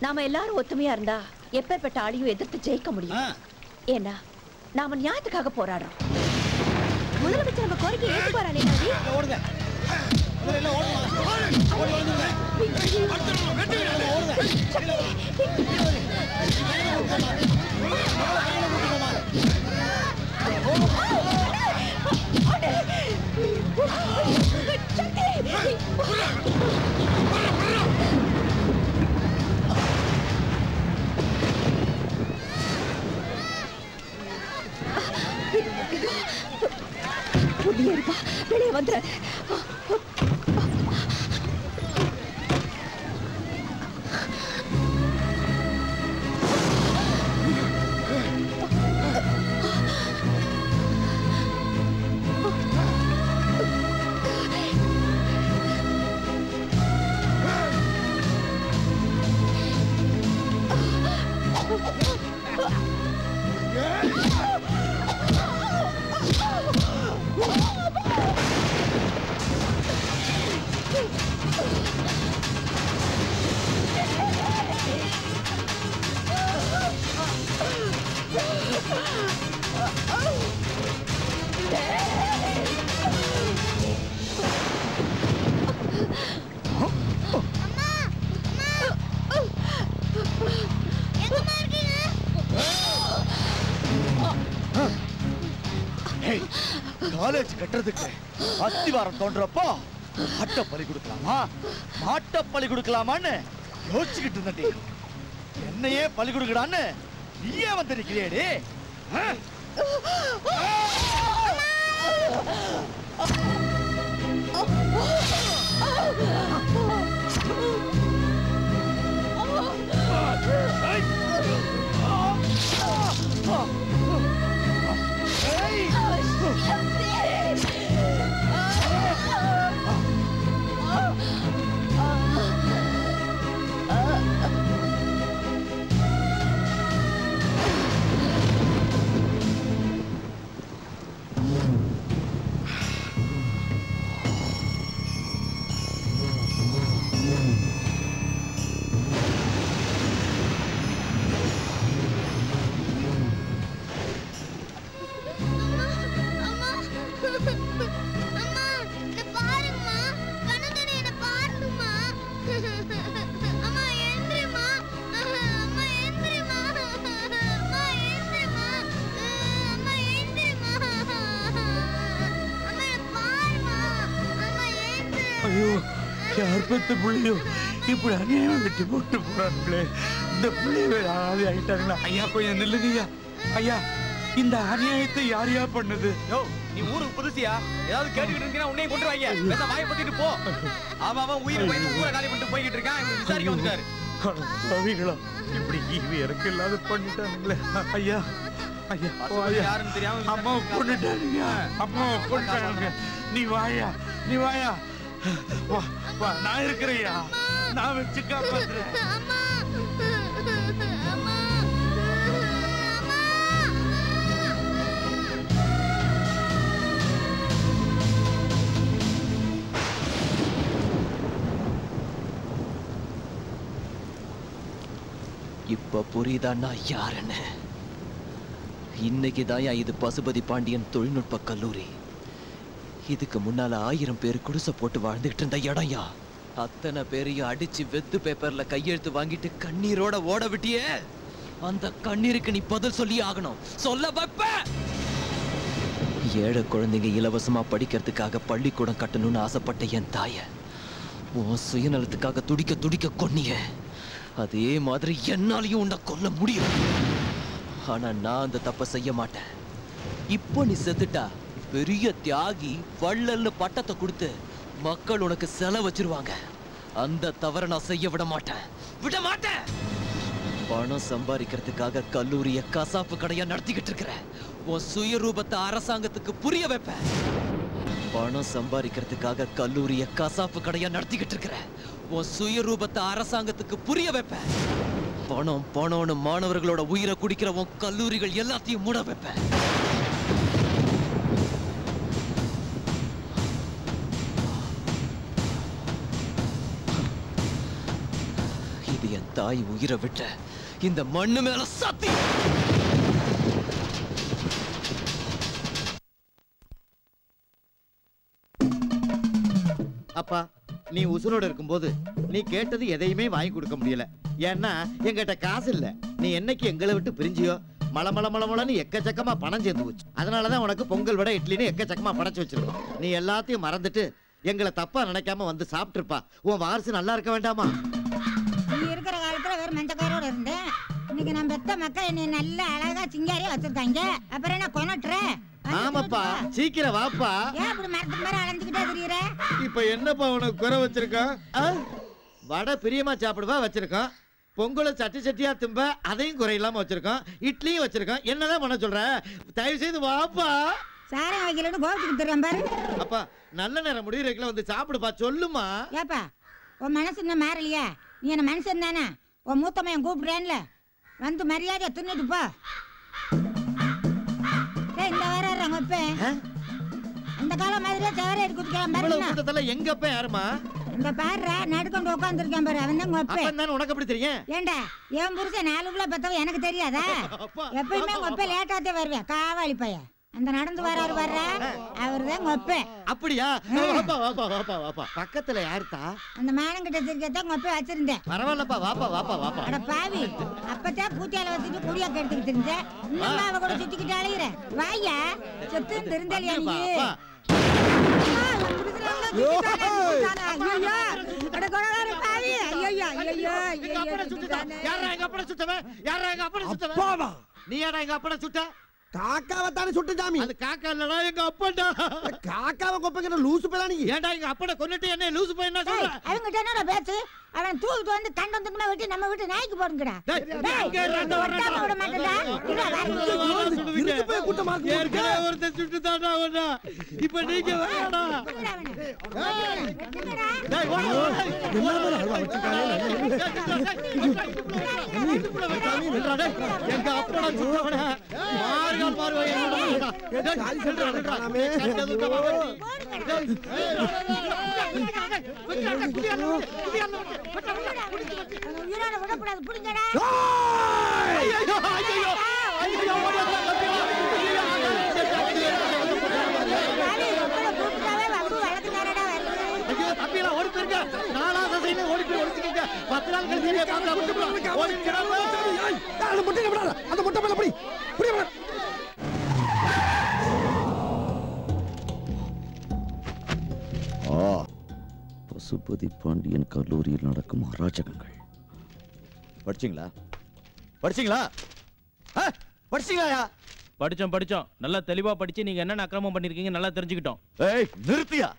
நாம எல்லாரும் ஒத்துமையா இருந்தா எப்பேற்பட்ட ஆளையும் எதிர்த்து ஜெயிக்க முடியும். ஏன்னா நாம நியாயத்துக்காக போராடுறோம். முதலமைச்சர் நம்ம கோரிக்கை ஏற்று போறானே. ஓடுங்க வெளியே வந்துற. காலேஜ் கட்டுறதுக்கு அஸ்திவாரம் தோன்றப்போ ஆட்ட பலி கொடுக்கலாமா மாட்ட பலி கொடுக்கலாமான்னு யோசிச்சுக்கிட்டு இருந்தே. என்னையே பலி கொடுக்கடான்னு நீயே வந்து நிக்கிறியேடி. யார் பெத்த பிள்ளையோ இப்படி அநியாயம் வெட்டி போட்டு போறாங்களே. இந்த பிள்ளைய ஆதி ஆயிட்டாங்களா? ஐயா கொஞ்சம் நில்லுங்கய்யா. ஐயா இந்த அநியாயத்தை யாரையா பண்ணுது? நீ ஊருக்கு புதுசியா ஏதாவது கேட்டுக்கிட்டு இருக்கா உன்னையும் கொண்டு வாங்க. பேச வாயை பத்திட்டு போ. அவன் உயிர் போய் ஊரை காலி பண்ணிட்டு போய்கிட்டு இருக்கான். விசாரிக்க வந்துட்டாரு. கவிகளா இப்படி ஈவி எனக்கு இல்லாத பண்ணிட்டானுங்களே. ஐயா ஐயா யாருன்னு தெரியாம அம்மாவை கொண்டுட்டானுங்க. அம்மாவை கொண்டுட்டானுங்க. நீ வாயா நீ வாயா. வா வா நான் இருக்கிறேயா. நான் வச்சு காப்பாத்துறேன். இப்ப புரியுதான்னா யாருன்னு? இன்னைக்குதான் இது பசுபதி பாண்டியன் தொழில்நுட்ப கல்லூரி. இதுக்கு முன்னால 1000 பேர் குடிசை போட்டு வாழ்ந்துகிட்டு இருந்த இடம்யா. அத்தனை பேரையும் அடிச்சு வெத்து பேப்பர்ல கையெழுத்து வாங்கிட்டு கண்ணீரோட ஓட விட்டியே. அந்த கண்ணீருக்கு நீ பதில் சொல்லி ஆகணும். சொல்ல வைப்ப. ஏழை குழந்தைங்க இலவசமா படிக்கிறதுக்காக பள்ளிக்கூடம் கட்டணும்னு ஆசைப்பட்ட என் தாய உன் சுயநலத்துக்காக துடிக்க துடிக்க கொன்னிய. அதே மாதிரி என்னாலையும் உன்னை கொல்ல முடியும். ஆனா நான் அந்த தப்ப செய்ய மாட்டேன். இப்போ நீ செத்துட்டா பெரிய தியாகி வள்ளல்னு பட்டத்தை கொடுத்து மக்கள் உனக்கு செலவு வச்சிருவாங்க. அந்த தவறை நான் செய்ய விட மாட்டேன். பணம் சம்பாதிக்கிறதுக்காக கல்லூரிய கசாப்பு கடையா நடத்திக்கிட்டு இருக்கிற உன் சுயரூபத்தை அரசாங்கத்துக்கு புரிய வைப்பேன். பணம் சம்பாதிக்கிறதுக்காக கல்லூரிய கசாப்பு கடையா நடத்திக்கிட்டு இருக்கிற உன் சுயரூபத்தை அரசாங்கத்துக்கு புரிய வைப்பேன். பணம் பணம்னு மாணவர்களோட உயிரை குடிக்கிற உன் கல்லூரிகள் எல்லாத்தையும் மூட வைப்பேன். இது என் தாய் உயிரை விட்ட இந்த மண்ணு மேல சத்தியம். அப்பா, நீ உசுரோட இருக்கும்போது நீ கேட்டது எதையுமே வாங்கி கொடுக்க முடியல. ஏன்னா எங்கிட்ட காசு இல்ல. நீ என்னைக்கு எங்களை விட்டு பிரிஞ்சியோ மளமளன்னு எக்கச்சக்கமா பணம் சேர்ந்து போச்சு. அதனாலதான் உனக்கு பொங்கல் விட இட்லின்னு எக்கச்சக்கமா படைச்சு வச்சிருக்கோம். நீ எல்லாத்தையும் மறந்துட்டு எங்களை தப்பா நினைக்காம வந்து சாப்பிட்டுருப்பா. உன் வாரிசு நல்லா இருக்க வேண்டாமா? நீ இருக்கிற காலத்துல வேற மஞ்சக்காரோட இருந்தேன். இன்னைக்கு நம்ம பெத்த மக்கள் என்னை நல்ல அழகா சிங்காரியா வச்சிருக்காங்க. அப்புறம் என்ன கொனட்டுற? ஆமாப்பா, சீக்கிரம் வாப்பா. ஏன் அப்படி மரத்துக்கு மேல அலைஞ்சுக்கிட்டே தெரியுற? இப்ப என்னப்பா உனக்கு குறை வச்சிருக்கான்? வடை பிரியமா சாப்பிடுவா வச்சிருக்கான். பொங்கலை சட்டி சட்டியா திம்ப அதையும் குறையில்லாம வச்சிருக்கான். இட்லியும் வச்சிருக்கான். என்னதான் பண்ண சொல்ற? தயவு செய்து வாப்பா. சாரம் வைக்கலன்னு கோபத்துக்கு தெரியும் பாரு. அப்பா, நல்ல நேரம் முடியறதுக்குள்ள வந்து சாப்பிடுப்பா. சொல்லுமா. ஏப்பா, உன் மனசு இன்னும் மாறலையா? நீ என்ன மனுஷன் தானே? உன் மூத்தமையன் கூப்பிடுறேன்ல, வந்து மரியாதையா தின்னுட்டு போ. இந்த வாரம் அந்த காலம் மாதிரியே சேவரை எடுத்து எங்கப்ப யாருமா? இந்த பாரு நடுக்கொண்டு உட்காந்துருக்கேன் பாரு, அவன் தான் கொப்பை. உனக்கு எப்படி தெரியும்? ஏண்டா என் புருஷன் 4 கிலோ பெத்தவன் எனக்கு தெரியாதா? எப்பயுமே கொப்பை லேட்டாத்தே வருவேன். காவாளி பைய அந்த நடந்து வர்றாரு வர்ற அவருதான் கொப்பை. அப்படியா? பக்கத்துல யாருத்தா? அந்த மானங்கிட்ட திருக்கத்தான் கொப்பை வச்சிருந்தேன். பரவாயில்லப்பா, வாப்பா வாப்பா வாப்பா. அட பாவி, அப்பதான் பூத்தியால வச்சுட்டு குடியா கெடுத்துக்கிட்டு இருந்தேன். இன்னும் அவ கூட சுத்திக்கிட்டு அழையிற. வாயா செத்து திருந்தலையா நீ? நீ யாரா எங்க அப்பட சுட்ட? காக்காவை தானே சுட்டு சாமி. அது காக்கா இல்லடா, எங்க அப்படா. காக்காவை கொப்பைங்கிற லூசு பேரா நீ? ஏன்டா எங்க அப்பட கொன்னுட்டு என்ன லூசு போய் என்ன சொல்ற? அவங்க என்னடா பேச்சு? அவன் தூக்கிட்டு வந்து கண்டம் துண்டமா வெட்டி நம்ம வீட்டு நாய்க்கு போடுங்கடா. விட மாட்டேன்டா. இருக்கு போய் கூட்டமா இருக்கு. ஏற்கனவே ஒருத்தன் சுட்டு தாண்டா ஒண்ணா. இப்ப நீங்க வேணா. எங்க அப்பட சுட்டவன மார்கால் மாறுவாங்க. பசுபதி பாண்டியன் கல்லூரியில் நடக்கும் அராஜகங்கள். படிச்சீங்களா? படிச்சீங்களா? படிச்சீங்களா? படிச்சோம். நல்லா தெளிவா படிச்சு நீங்க என்னென்ன அக்கிரமம் பண்ணிருக்கீங்க நல்லா தெரிஞ்சுக்கிட்டோம். ஏய் நிறுத்தியா?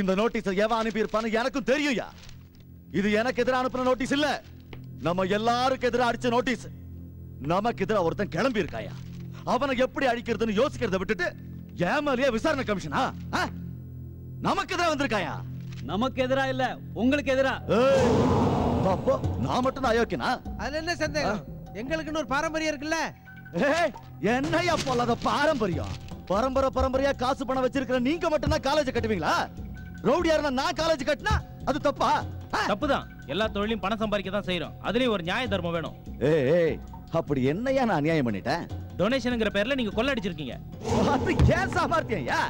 இந்த நோட்டீஸ் எவன் அனுப்பி இருப்பான்னு எனக்கும் தெரியும்யா. இது எனக்கு எதிராக அனுப்பின நோட்டீஸ் இல்ல, நம்ம எல்லாருக்கும் எதிராக அடிச்ச நோட்டீஸ். நமக்கு எதிராக ஒருத்தன் கிளம்பி இருக்காயா. அவனை எப்படி அழிக்கிறதுன்னு யோசிக்கிறத விட்டுட்டு ஏமாலியா விசாரணை கமிஷனா? நமக்கு எதிராக வந்திருக்காயா? நமக்கு எதிரா இல்ல, உங்களுக்கு எதிரா. அப்போ நான் மட்டும் அயோக்கியனா? அதுல என்ன சந்தேகம்? எங்களுக்குன்னு ஒரு பாரம்பரியம் இருக்குல்ல. என்னையா போலாத பாரம்பரியம்? பரம்பரையா காசு பணம் வச்சிருக்கிற நீங்க மட்டும் தான் காலேஜ் கட்டுவீங்களா? ரவுடியா இருந்தா நான் காலேஜ் கட்டினா அது தப்பா? தப்புதான். எல்லா தொழிலையும் பணம் சம்பாதிக்க தான் செய்யறோம். அதுலயும் ஒரு நியாய தர்மம் வேணும். ஏய், அப்படி என்னையா நான் அநியாயம் பண்ணிட்டேன்? டொனேஷன்ங்கிற பேர்ல நீங்க கொள்ள அடிச்சிருக்கீங்க. அது ஏன் சாமர்த்தியம்யா?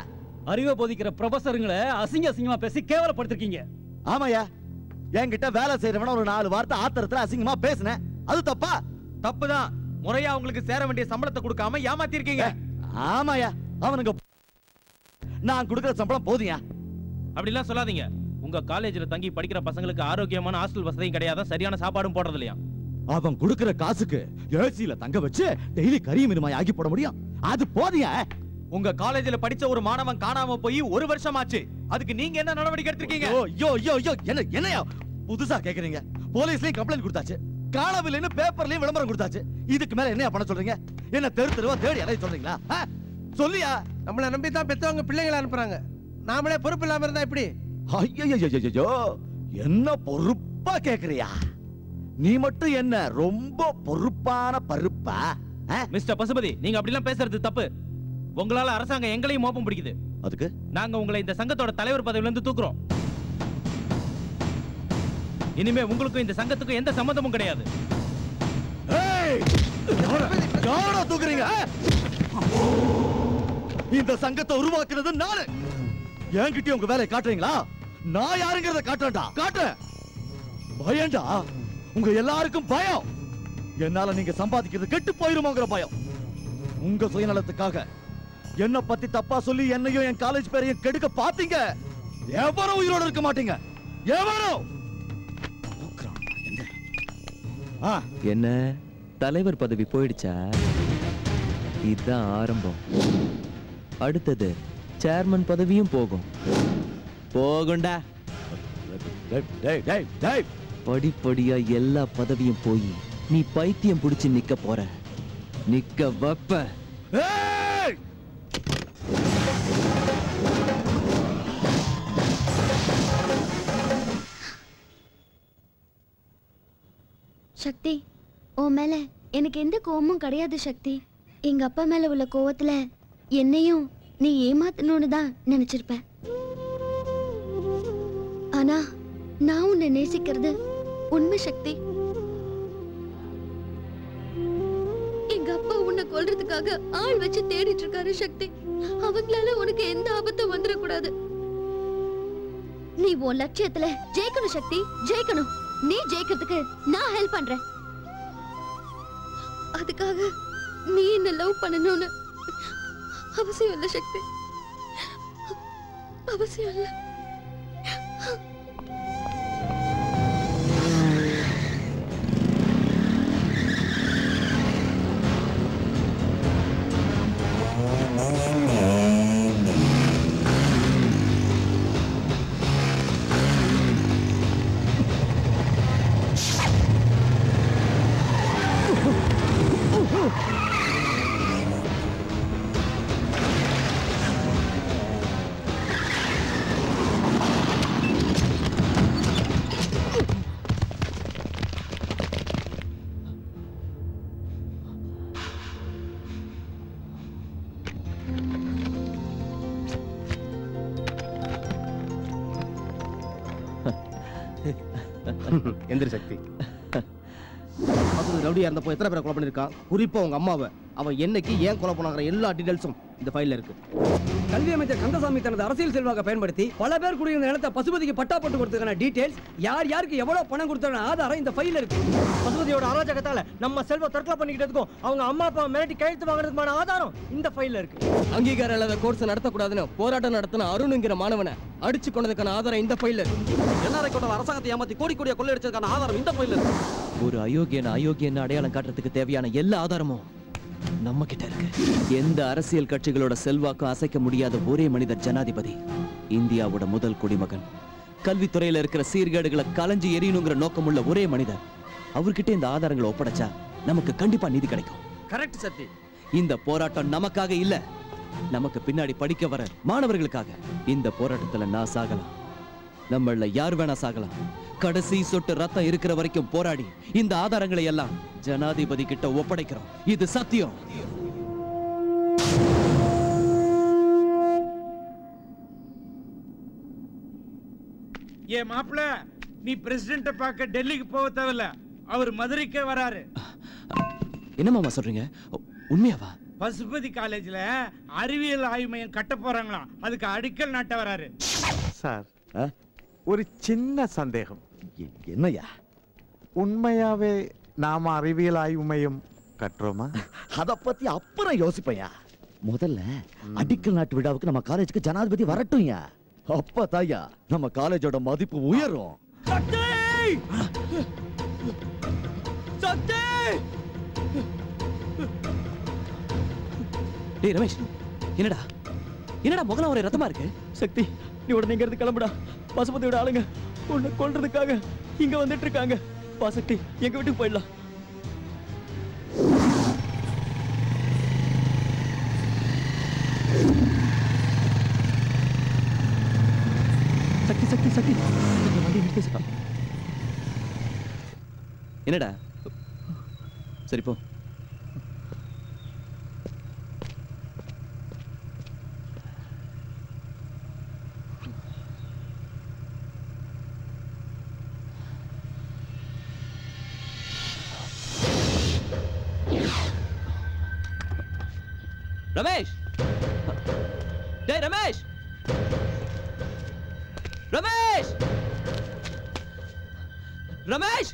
அறிவை போதிக்கிற ப்ரொஃபசருங்களை அசிங்கமா பேசி கேவலப்படுத்திருக்கீங்க. ஆமாயா, என்கிட்ட வேலை செய்யறவன ஒரு 4 வார்த்தை ஆத்திரத்துல அசிங்கமா பேசுனேன். அது தப்பா? தப்புதான். முறையா உங்களுக்கு சேர வேண்டிய சம்பளத்தை கொடுக்காம ஏமாத்தி இருக்கீங்க. ஆமாயா, அவனுங்க நான் கொடுக்கிற சம்பளம் போதியா? அப்படிலாம் சொல்லாதீங்க. உங்க காலேஜ்ல தங்கி படிக்கிற பசங்களுக்கு ஆரோக்கியமான ஹாஸ்டல் வசதியும் கிடையாது, சரியான சாப்பாடும் போடுறது இல்லையா? அவன் கொடுக்கிற காசுக்கு ஏசில தங்க வச்சு டெய்லி கறி மீனுமாய் ஆக்கி போட முடியும். அது போதியா? உங்க காலேஜ்ல படிச்ச ஒரு மாணவன் காணாம போய் 1 வருஷம் ஆச்சு. அதுக்கு நீங்க என்ன நடவடிக்கை எடுத்திருக்கீங்க? என்னையா புதுசா கேக்குறீங்க? போலீஸ்லயும் கம்ப்ளைண்ட் கொடுத்தாச்சு, காணவில்லைன்னு பேப்பர்லயும் விளம்பரம் கொடுத்தாச்சு. இதுக்கு மேல என்ன பண்ண சொல்றீங்க? என்ன தெருவா தேடி அலைய சொல்றீங்களா? சொல்லியா? நம்மள நம்பி தான் பெத்தவங்க பிள்ளைகளை அனுப்புறாங்க. நாமளே பொறுப்பு இல்லாம இருந்தா எப்படி? ஐயோ, என்ன பொறுப்பா கேக்குறியா? நீ மட்டும் என்ன ரொம்ப பொறுப்பான பருப்பா? மிஸ்டர் பசுபதி, நீங்க அப்படிலாம் பேசுறது தப்பு. உங்களால அரசாங்கம் எங்களையும் மோப்பம் பிடிக்குது. அதுக்கு நாங்க உங்களை இந்த சங்கத்தோட தலைவர் பதவியில இருந்து தூக்குறோம். இனிமே உங்களுக்கும் இந்த சங்கத்துக்கும் எந்த சம்பந்தமும் கிடையாது. யாரா தூக்குறீங்க? இந்த சங்கத்தை உருவாக்குறது நானு. என்கிட்ட உங்க வேலையை காட்டுறீங்களா? நான் யாருங்கிறத காட்டுறேன்டா, காட்டுறேன். பயம்டா, உங்க எல்லாருக்கும் பயம். என்னால நீங்க சம்பாதிக்கிறது கெட்டு போயிருமோங்கிற பயம். உங்க சுயநலத்துக்காக என்ன பத்தி தப்பா சொல்லி என்னையும் என் காலேஜ் பேரையும் கெடுக்க பாத்தீங்க. எவரும் உயிரோட இருக்க மாட்டீங்க. எவரும். என்ன தலைவர் பதவி போயிடுச்சா? இதுதான் ஆரம்பம். அடுத்தது சேர்மன் பதவியும் போகும். போகுண்டா. படிப்படியா எல்லா பதவியும் போய் நீ பைத்தியம் பிடிச்சு நிக்க போற. நிக்க வப்ப. சக்தி, உன் மேல எனக்கு எந்த கோவமும் கிடையாது சக்தி. எங்க அப்பா மேல உள்ள கோவத்துல என்னையும் நீ ஏமாத்தணும்னு தான் நினைச்சிருப்ப. ஆனா நான் உன்னை நேசிக்கிறது உண்மை சக்தி. எங்க அப்பா உன்னை கொல்றதுக்காக ஆள் வச்சு தேடிட்டு இருக்காரு சக்தி. அவங்களால உனக்கு எந்த ஆபத்தும் வந்துடக்கூடாது. நீ உன் லட்சியத்துல ஜெயிக்கணும் சக்தி, ஜெயிக்கணும். நீ ஜெயிக்கிறதுக்கு நான் ஹெல்ப் பண்றேன். அதுக்காக நீ என்ன லவ் பண்ணணும்னு அவசியம் இல்ல சக்தி, அவசியம் இல்ல. எந்திரி சக்தி. ரவுடியா இருந்தப்போ எத்தனை பேரை கொலை பண்ணிருக்கான்? குறிப்பா உங்க அம்மாவை. அவன் என்னைக்கு ஏன் கொலை பண்ணாங்கிற எல்லா டீடைல்ஸும் இந்த ஃபைல்ல இருக்கு. கல்வி அமைச்சர் கந்தசாமி தனது அரசியல் செல்வாக்க பயன்படுத்தி பல பேர் குடியிருந்த நிலத்தை பசுபதிக்கு பட்டா போட்டு கொடுத்ததுக்கான டீடைல்ஸ், யார் யாருக்கு எவ்வளவு பணம் கொடுத்ததுக்கான ஆதாரம் இந்த ஃபைல்ல இருக்கு. பசுபதியோட அராஜகத்தால நம்ம செல்வ தற்கொலை பண்ணிக்கிட்டதுக்கும் அவங்க அம்மா அப்பா மிரட்டி கையெழுத்து வாங்குறதுக்கான ஆதாரம் இந்த ஃபைல்ல இருக்கு. அங்கீகாரம் இல்லாத கோர்ஸ் நடத்தக்கூடாதுன்னு போராட்டம் நடத்தின அருணுங்கிற மாணவனை அடிச்சு கொண்டதுக்கான ஆதாரம் இந்த ஃபைல்ல இருக்கு. எல்லாரை கொண்ட அரசாங்கத்தை ஏமாத்தி கோடி கோடியா கொள்ளையடிச்சதுக்கான ஆதாரம் இந்த ஃபைல்ல இருக்கு. ஒரு அயோக்கியன் அடையாளம் காட்டுறதுக்கு தேவையான எல்லா ஆதாரமும் நம்ம கிட்ட இருக்கு. எந்த அரசியல் கட்சிகளோட செல்வாக்கும் அசைக்க முடியாத ஒரே மனிதர் ஜனாதிபதி. இந்தியாவோட முதல் குடிமகன். கல்வித்துறையில இருக்கிற சீர்கேடுகளை கலைஞ்சு எரியணுங்கிற நோக்கமுள்ள ஒரே மனிதர். அவர்கிட்ட இந்த ஆதாரங்களை ஒப்படைச்சா நமக்கு கண்டிப்பா நீதி கிடைக்கும். கரெக்ட் சக்தி. இந்த போராட்டம் நமக்காக இல்ல, நமக்கு பின்னாடி படிக்க வர மாணவர்களுக்காக. இந்த போராட்டத்துல நான் சாகலாம், நம்மள யார் வேணா சாகலாம். கடைசி சொட்டு ரத்தம் இருக்கிற வரைக்கும் போராடி இந்த ஆதாரங்களை எல்லாம் ஜனாதிபதி கிட்ட ஒப்படைக்கிறோம். இது சத்தியம். ஏ மாப்பிள்ள, நீ பிரசிடென்ட்ட பார்க்க டெல்லிக்கு போக தேவையில்ல, அவர் மதுரைக்கே வராரு. என்ன மாமா சொல்றீங்க? உண்மையாவா? பசுபதி காலேஜ்ல அறிவியல் ஆய்வு மையம் கட்ட போறாங்களாம், அதுக்கு அடிக்கல் நாட்ட வராரு. சார், ஒரு சின்ன சந்தேகம். என்னையா? உண்மையாவே நாம அறிவியல் ஆய்வு மையம் கட்டுறோமா? அத பத்தி அப்புறம் யோசிப்பையா. முதல்ல அடிக்கல் நாட்டு விழாவுக்கு நம்ம காலேஜுக்கு ஜனாதிபதி வரட்டும்யா. அப்ப தாயா நம்ம காலேஜோட மதிப்பு உயரும். டேய் ரமேஷ், என்னடா முகலாம் ஒரே ரத்தமா இருக்கு? சக்தி, நீ உடனே இங்க இருந்து கிளம்புடா. பசுபதியோட ஆளுங்க உன்னை கொல்றதுக்காக இங்க வந்துட்டு இருக்காங்க. வா சக்தி, எங்க வீட்டுக்கு போயிடலாம். சக்தி சக்தி சக்தி, என்னடா? சரி போ. ரமேஷ் டேய் ரமேஷ் ரமேஷ் ரமேஷ்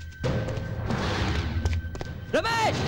ரமேஷ்